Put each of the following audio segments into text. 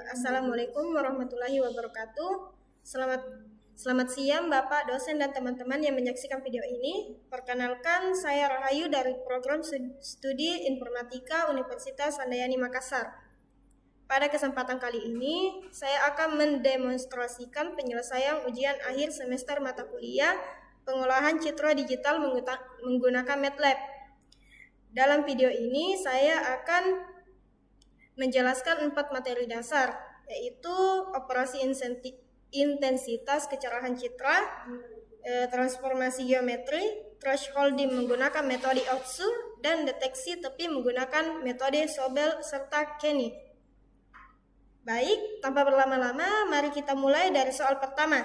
Assalamualaikum warahmatullahi wabarakatuh. Selamat siang Bapak, dosen, dan teman-teman yang menyaksikan video ini. Perkenalkan, saya Rahayu dari Program Studi Informatika Universitas Handayani Makassar. Pada kesempatan kali ini, saya akan mendemonstrasikan penyelesaian ujian akhir semester mata kuliah pengolahan citra digital menggunakan MATLAB. Dalam video ini, saya akan menjelaskan 4 materi dasar, yaitu operasi intensitas kecerahan citra, transformasi geometri, thresholding menggunakan metode Otsu, dan deteksi tepi menggunakan metode Sobel serta Kenny. Baik, tanpa berlama-lama, mari kita mulai dari soal pertama.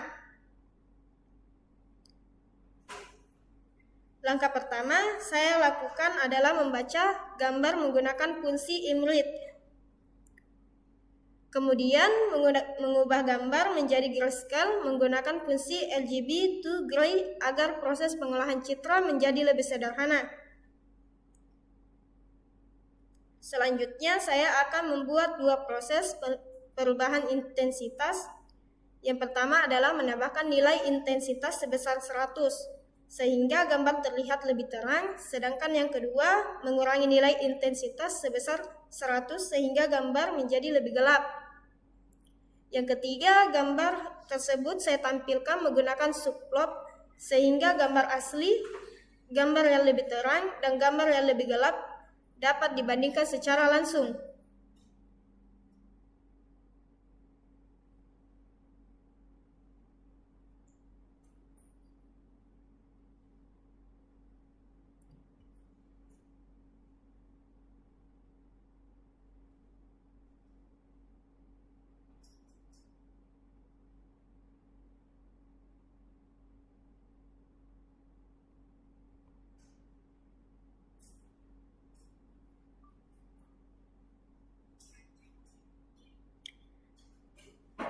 Langkah pertama saya lakukan adalah membaca gambar menggunakan fungsi imread. Kemudian mengubah gambar menjadi grayscale menggunakan fungsi RGB to gray agar proses pengolahan citra menjadi lebih sederhana. Selanjutnya saya akan membuat 2 proses perubahan intensitas. Yang pertama adalah menambahkan nilai intensitas sebesar 100 sehingga gambar terlihat lebih terang, sedangkan yang kedua mengurangi nilai intensitas sebesar 100 sehingga gambar menjadi lebih gelap. Yang ketiga, gambar tersebut saya tampilkan menggunakan subplot sehingga gambar asli, gambar yang lebih terang, dan gambar yang lebih gelap dapat dibandingkan secara langsung.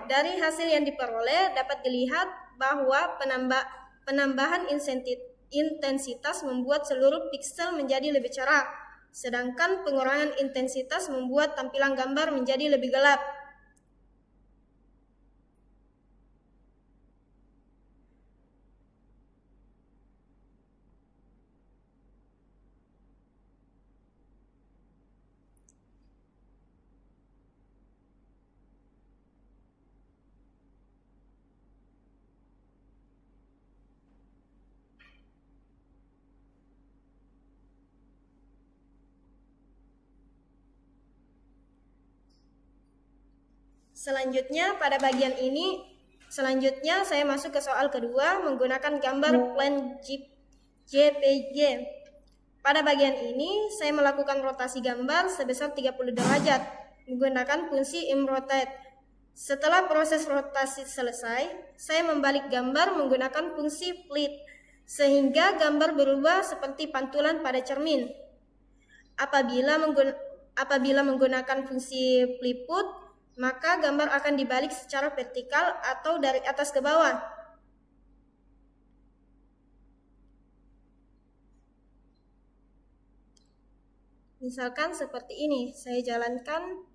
Dari hasil yang diperoleh dapat dilihat bahwa penambahan intensitas membuat seluruh piksel menjadi lebih cerah, sedangkan pengurangan intensitas membuat tampilan gambar menjadi lebih gelap. Selanjutnya pada bagian ini, saya masuk ke soal kedua menggunakan gambar plan JPG. Pada bagian ini saya melakukan rotasi gambar sebesar 30 derajat menggunakan fungsi imrotate. Setelah proses rotasi selesai, saya membalik gambar menggunakan fungsi flip sehingga gambar berubah seperti pantulan pada cermin. Apabila menggunakan fungsi flip put, maka gambar akan dibalik secara vertikal atau dari atas ke bawah. Misalkan seperti ini, saya jalankan.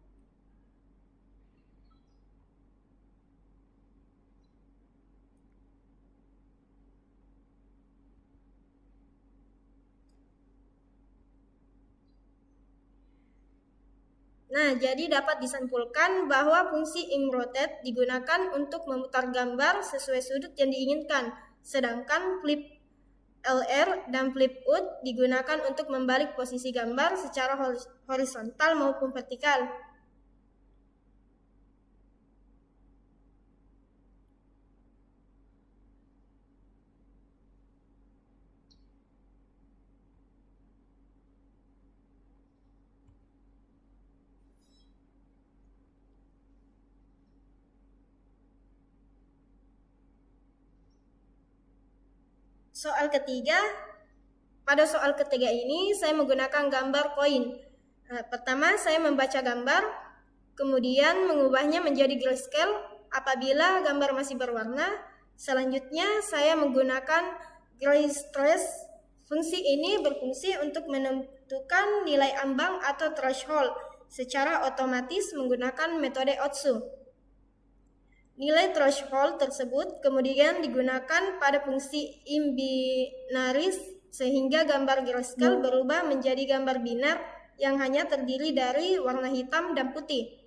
Nah, jadi dapat disimpulkan bahwa fungsi imrotate digunakan untuk memutar gambar sesuai sudut yang diinginkan, sedangkan flip LR dan flip out digunakan untuk membalik posisi gambar secara horizontal maupun vertikal. Soal ketiga, pada soal ketiga ini saya menggunakan gambar koin. Pertama saya membaca gambar, kemudian mengubahnya menjadi grayscale apabila gambar masih berwarna. Selanjutnya saya menggunakan gray trace. Fungsi ini berfungsi untuk menentukan nilai ambang atau threshold secara otomatis menggunakan metode Otsu. Nilai threshold tersebut kemudian digunakan pada fungsi imbinaris sehingga gambar grayscale berubah menjadi gambar binar yang hanya terdiri dari warna hitam dan putih.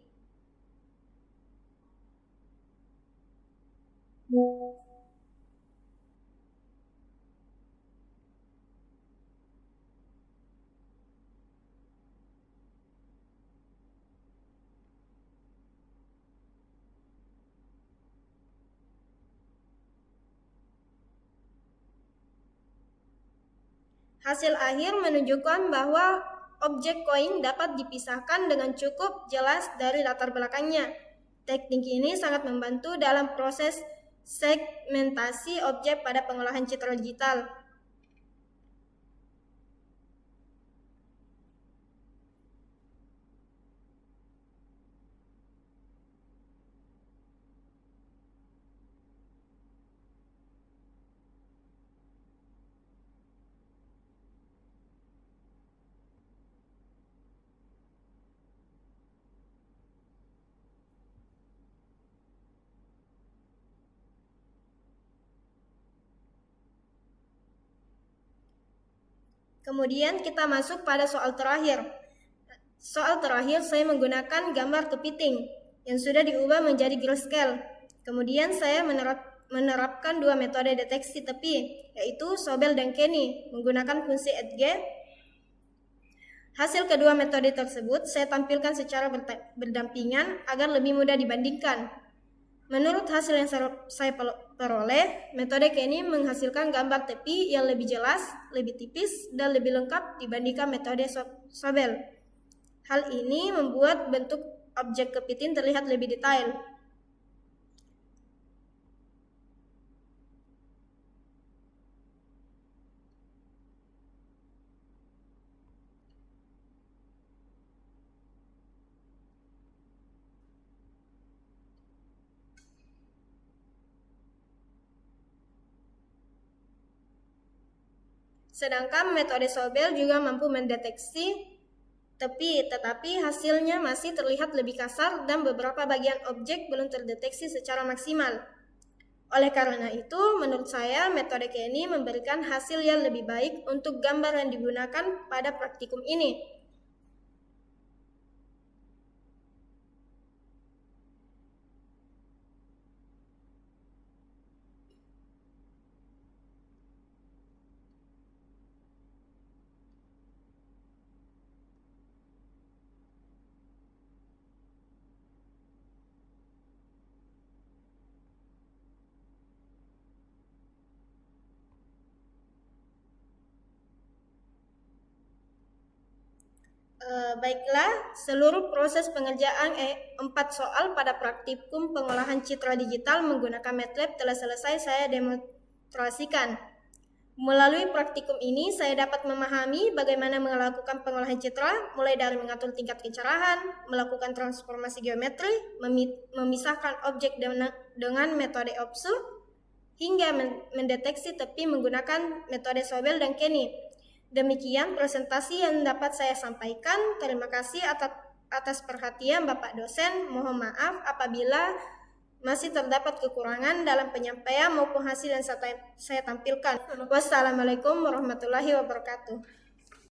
Hasil akhir menunjukkan bahwa objek koin dapat dipisahkan dengan cukup jelas dari latar belakangnya. Teknik ini sangat membantu dalam proses segmentasi objek pada pengolahan citra digital. Kemudian kita masuk pada soal terakhir. Soal terakhir saya menggunakan gambar kepiting yang sudah diubah menjadi grayscale. Kemudian saya menerapkan dua metode deteksi tepi, yaitu Sobel dan Kenny, menggunakan fungsi @g. Hasil kedua metode tersebut saya tampilkan secara berdampingan agar lebih mudah dibandingkan. Menurut hasil yang saya peroleh, metode Kenny menghasilkan gambar tepi yang lebih jelas, lebih tipis, dan lebih lengkap dibandingkan metode Sobel. Hal ini membuat bentuk objek kepiting terlihat lebih detail. Sedangkan metode Sobel juga mampu mendeteksi tepi, tetapi hasilnya masih terlihat lebih kasar dan beberapa bagian objek belum terdeteksi secara maksimal. Oleh karena itu, menurut saya metode Kenny memberikan hasil yang lebih baik untuk gambar yang digunakan pada praktikum ini. Baiklah, seluruh proses pengerjaan 4 soal pada praktikum pengolahan citra digital menggunakan MATLAB telah selesai saya demonstrasikan. Melalui praktikum ini, saya dapat memahami bagaimana melakukan pengolahan citra, mulai dari mengatur tingkat kecerahan, melakukan transformasi geometri, memisahkan objek dengan metode Otsu, hingga mendeteksi tepi menggunakan metode Sobel dan Kenny. Demikian presentasi yang dapat saya sampaikan. Terima kasih atas perhatian Bapak dosen. Mohon maaf apabila masih terdapat kekurangan dalam penyampaian maupun hasil yang saya tampilkan. Wassalamualaikum warahmatullahi wabarakatuh.